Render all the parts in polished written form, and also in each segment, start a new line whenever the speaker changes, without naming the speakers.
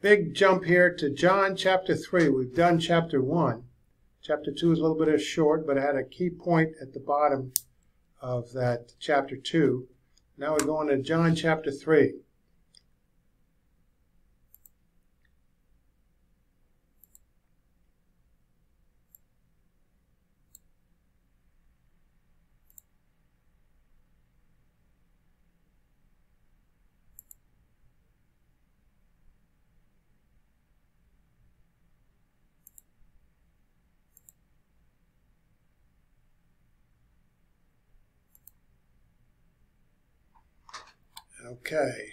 big jump here to John chapter 3. We've done chapter 1. Chapter 2 is a little bit short, but I had a key point at the bottom of that chapter 2. Now we're going to John chapter 3. Okay.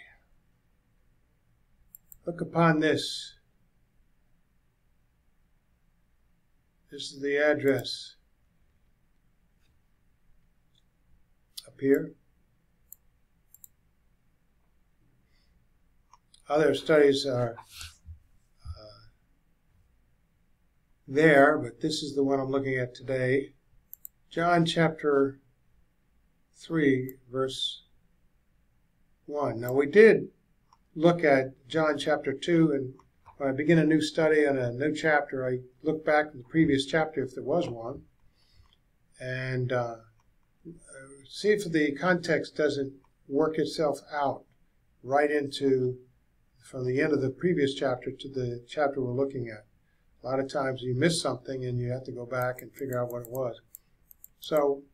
Look upon this. This is the address up here. Other studies are there, but this is the one I'm looking at today. John chapter 3, verse 1. Now we did look at John chapter 2, and when I begin a new study on a new chapter, I look back at the previous chapter if there was one, and see if the context doesn't work itself out right into from the end of the previous chapter to the chapter we're looking at. A lot of times you miss something and you have to go back and figure out what it was. So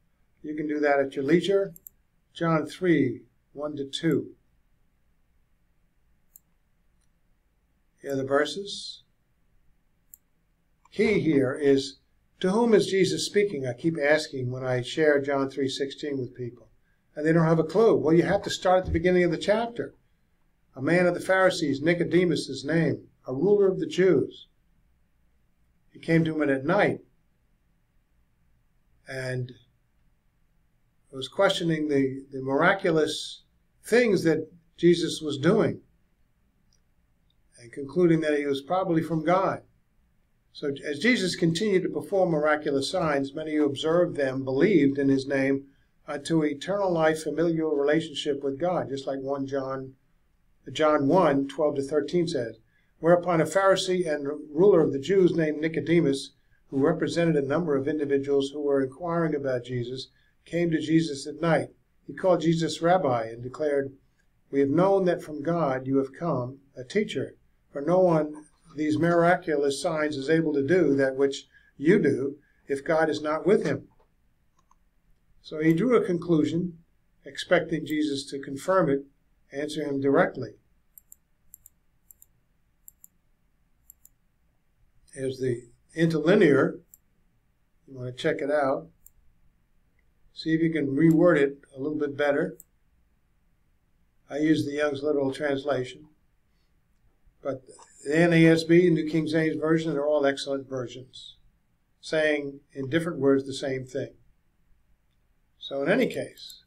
you can do that at your leisure. John 3, 1 to 2. Here are the verses. Key here is, to whom is Jesus speaking? I keep asking when I share John 3:16 with people, and they don't have a clue. Well, you have to start at the beginning of the chapter. A man of the Pharisees, Nicodemus his name, a ruler of the Jews. He came to him at night and was questioning the miraculous things that Jesus was doing and concluding that he was probably from God. So as Jesus continued to perform miraculous signs, many who observed them believed in his name unto eternal life, familial relationship with God, just like John 1, 12 to 13 says. Whereupon a Pharisee and ruler of the Jews named Nicodemus, who represented a number of individuals who were inquiring about Jesus, came to Jesus at night. He called Jesus Rabbi and declared, "We have known that from God you have come, a teacher, for no one these miraculous signs is able to do that which you do, if God is not with him." So he drew a conclusion, expecting Jesus to confirm it, answer him directly. Here's the interlinear. You want to check it out. See if you can reword it a little bit better. I use the Young's Literal Translation. But the NASB, New King James Version, they're all excellent versions, saying in different words the same thing. So in any case,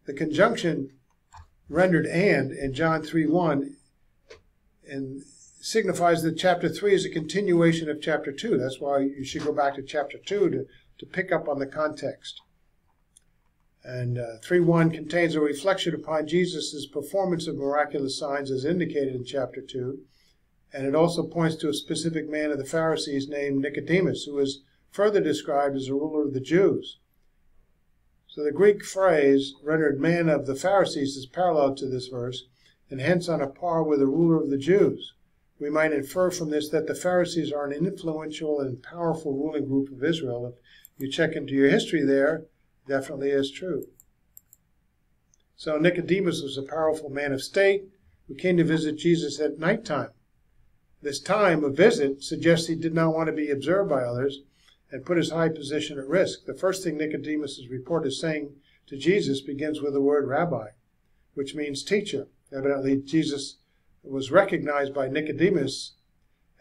the conjunction rendered "and" in John 3:1 and signifies that chapter 3 is a continuation of chapter 2. That's why you should go back to chapter 2 to pick up on the context. And 3:1 contains a reflection upon Jesus' performance of miraculous signs as indicated in chapter 2. And it also points to a specific man of the Pharisees named Nicodemus, who is further described as a ruler of the Jews. So the Greek phrase rendered "man of the Pharisees" is parallel to this verse, and hence on a par with the ruler of the Jews. We might infer from this that the Pharisees are an influential and powerful ruling group of Israel. If you check into your history there, definitely is true. So Nicodemus was a powerful man of state who came to visit Jesus at nighttime. This time of visit suggests he did not want to be observed by others and put his high position at risk. The first thing Nicodemus is reported saying to Jesus begins with the word rabbi, which means teacher. Evidently, Jesus was recognized by Nicodemus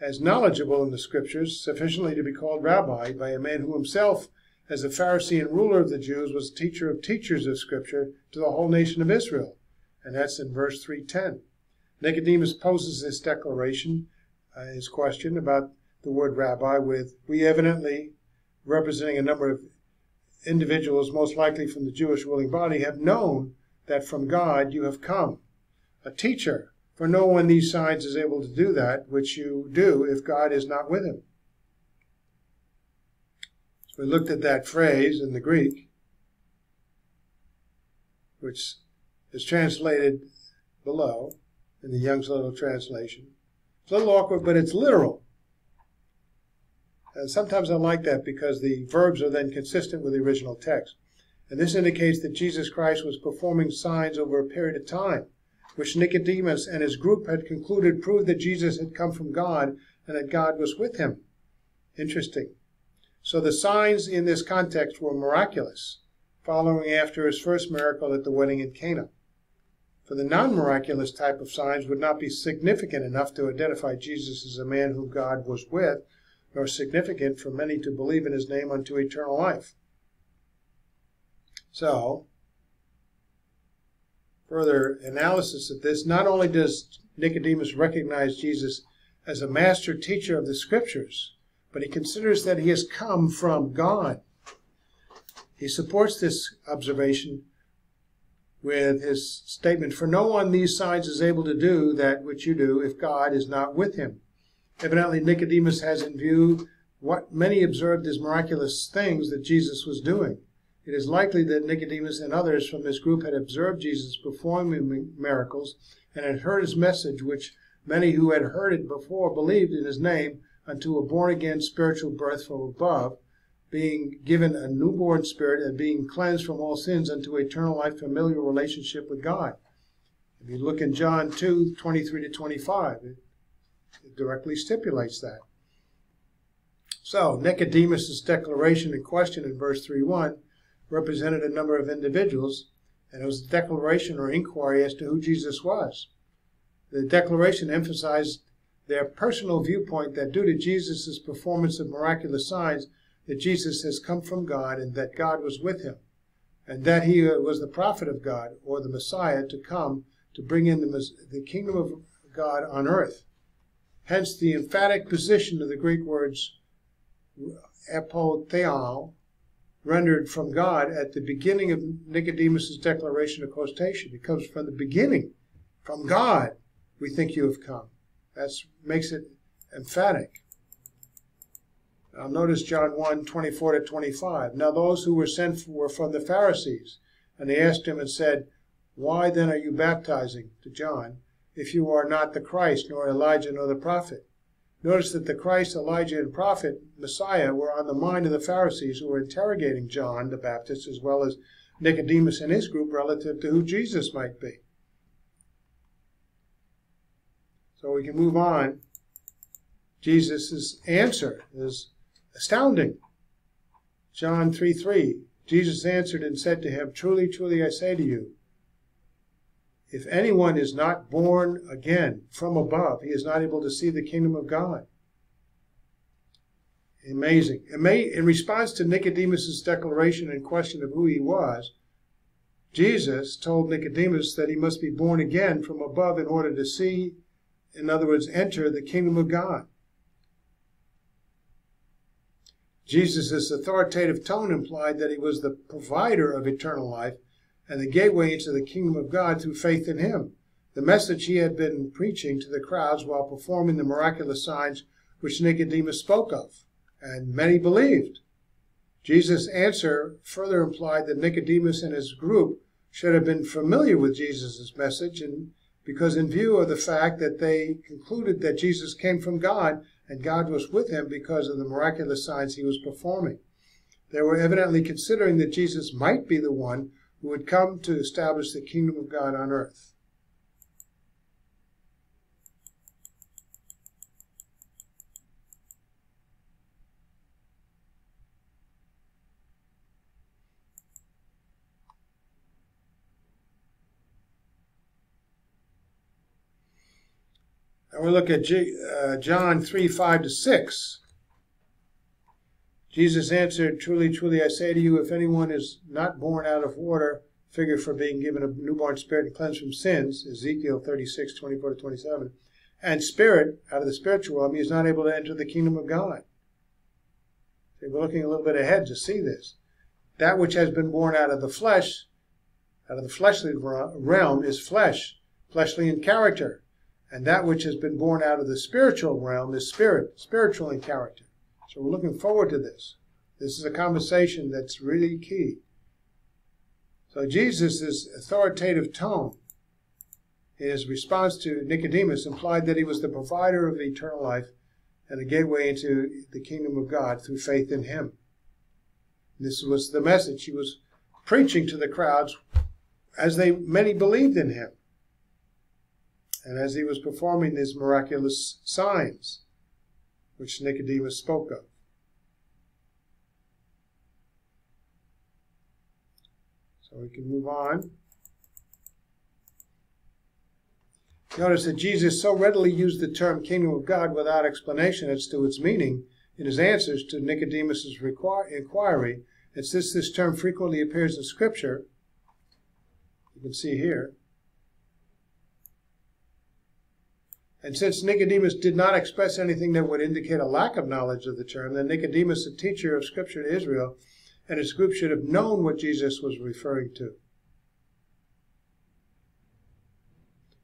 as knowledgeable in the scriptures, sufficiently to be called rabbi by a man who himself, as a Pharisee and ruler of the Jews, was a teacher of teachers of scripture to the whole nation of Israel. And that's in verse 3:10. Nicodemus poses this declaration, his question about the word rabbi, with "we," evidently representing a number of individuals, most likely from the Jewish ruling body, "have known that from God you have come, a teacher For no one these signs is able to do that which you do if God is not with him. So we looked at that phrase in the Greek, which is translated below in the Young's Little Translation. It's a little awkward, but it's literal. And sometimes I like that because the verbs are then consistent with the original text. And this indicates that Jesus Christ was performing signs over a period of time, which Nicodemus and his group had concluded proved that Jesus had come from God and that God was with him. Interesting. So the signs in this context were miraculous, following after his first miracle at the wedding in Cana. For the non-miraculous type of signs would not be significant enough to identify Jesus as a man whom God was with, nor significant for many to believe in his name unto eternal life. So, further analysis of this, not only does Nicodemus recognize Jesus as a master teacher of the Scriptures, but he considers that he has come from God. He supports this observation with his statement, "For no one these signs is able to do that which you do if God is not with him." Evidently, Nicodemus has in view what many observed as miraculous things that Jesus was doing. It is likely that Nicodemus and others from this group had observed Jesus performing miracles and had heard his message, which many who had heard it before believed in his name unto a born-again spiritual birth from above, being given a newborn spirit and being cleansed from all sins unto eternal life, familiar relationship with God. If you look in John 2:23-25, it directly stipulates that. So, Nicodemus' declaration in question in verse 3:1 represented a number of individuals, and it was a declaration or inquiry as to who Jesus was. The declaration emphasized their personal viewpoint that due to Jesus' performance of miraculous signs, that Jesus has come from God and that God was with him, and that he was the prophet of God, or the Messiah, to come to bring in the kingdom of God on earth. Hence the emphatic position of the Greek words apotheao, rendered from God, at the beginning of Nicodemus' declaration of quotation. It comes from the beginning. From God, we think you have come. That makes it emphatic. Now notice John 1:24-25. Now those who were sent were from the Pharisees, and they asked him and said, "Why then are you baptizing," to John, "if you are not the Christ, nor Elijah, nor the prophet?" Notice that the Christ, Elijah, and prophet, Messiah, were on the mind of the Pharisees, who were interrogating John the Baptist as well as Nicodemus and his group relative to who Jesus might be. So we can move on. Jesus' answer is astounding. John 3:3, Jesus answered and said to him, "Truly, truly, I say to you, if anyone is not born again from above, he is not able to see the kingdom of God." Amazing. In response to Nicodemus' declaration and question of who he was, Jesus told Nicodemus that he must be born again from above in order to see, in other words, enter the kingdom of God. Jesus' authoritative tone implied that he was the provider of eternal life and the gateway into the kingdom of God through faith in him, the message he had been preaching to the crowds while performing the miraculous signs which Nicodemus spoke of, and many believed. Jesus' answer further implied that Nicodemus and his group should have been familiar with Jesus' message, and because in view of the fact that they concluded that Jesus came from God and God was with him because of the miraculous signs he was performing. They were evidently considering that Jesus might be the one who would come to establish the kingdom of God on earth. And we look at John 3:5-6. Jesus answered, "Truly, truly, I say to you, if anyone is not born out of water," figure for being given a newborn spirit and cleansed from sins, Ezekiel 36:24-27, "and spirit, out of the spiritual realm, he is not able to enter the kingdom of God." So we're looking a little bit ahead to see this. That which has been born out of the flesh, out of the fleshly realm, is flesh, fleshly in character. And that which has been born out of the spiritual realm is spiritual in character. So we're looking forward to this. This is a conversation that's really key. So Jesus' authoritative tone in his response to Nicodemus implied that he was the provider of eternal life and a gateway into the kingdom of God through faith in him. This was the message he was preaching to the crowds as many believed in him and as he was performing these miraculous signs which Nicodemus spoke of. So we can move on. Notice that Jesus so readily used the term kingdom of God without explanation as to its meaning in his answers to Nicodemus' inquiry. And since this term frequently appears in Scripture, you can see here, and since Nicodemus did not express anything that would indicate a lack of knowledge of the term, then Nicodemus, a teacher of Scripture to Israel, and his group should have known what Jesus was referring to.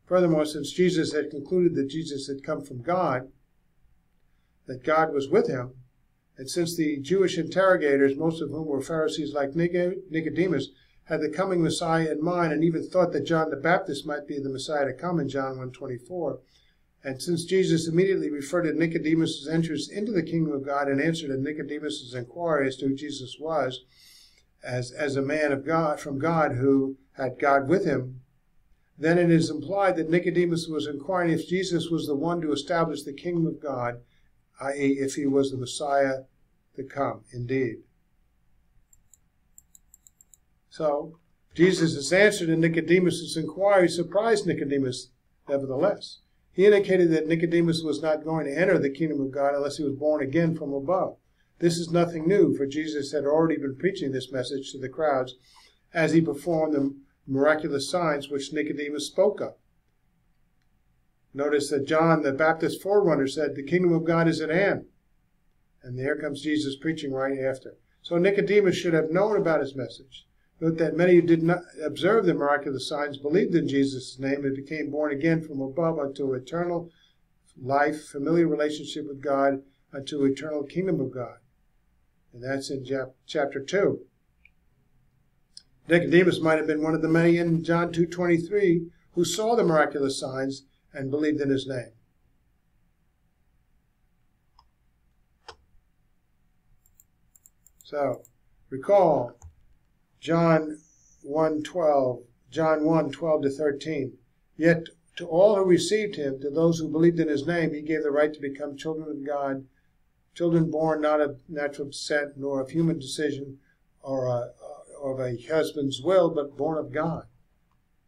Furthermore, since Jesus had concluded that Jesus had come from God, that God was with him, and since the Jewish interrogators, most of whom were Pharisees like Nicodemus, had the coming Messiah in mind and even thought that John the Baptist might be the Messiah to come in John 1:24, and since Jesus immediately referred to Nicodemus' entrance into the kingdom of God and answered Nicodemus' inquiry as to who Jesus was, as a man of God, from God who had God with him, then it is implied that Nicodemus was inquiring if Jesus was the one to establish the kingdom of God, i.e., if he was the Messiah to come, indeed. So, Jesus' answer to Nicodemus' inquiry surprised Nicodemus, nevertheless. He indicated that Nicodemus was not going to enter the kingdom of God unless he was born again from above. This is nothing new, for Jesus had already been preaching this message to the crowds as he performed the miraculous signs which Nicodemus spoke of. Notice that John the Baptist forerunner said, "The kingdom of God is at hand." And there comes Jesus preaching right after. So Nicodemus should have known about his message. Note that many who did not observe the miraculous signs believed in Jesus' name and became born again from above unto eternal life, familiar relationship with God, unto eternal kingdom of God. And that's in chapter 2. Nicodemus might have been one of the many in John 2:23 who saw the miraculous signs and believed in his name. So, recall John 1:12 to 13. Yet to all who received him, to those who believed in his name, he gave the right to become children of God, children born not of natural descent, nor of human decision, or of a husband's will, but born of God.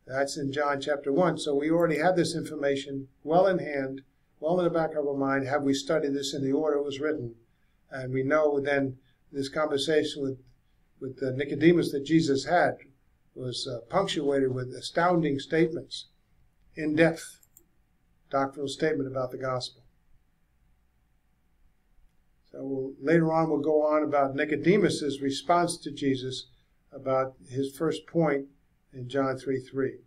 That's in John chapter 1. So we already have this information well in hand, well in the back of our mind. Have we studied this in the order it was written? And we know then this conversation with Nicodemus that Jesus had was punctuated with astounding statements, in-depth doctrinal statement about the gospel. So later on we'll go on about Nicodemus' response to Jesus about his first point in John 3:3.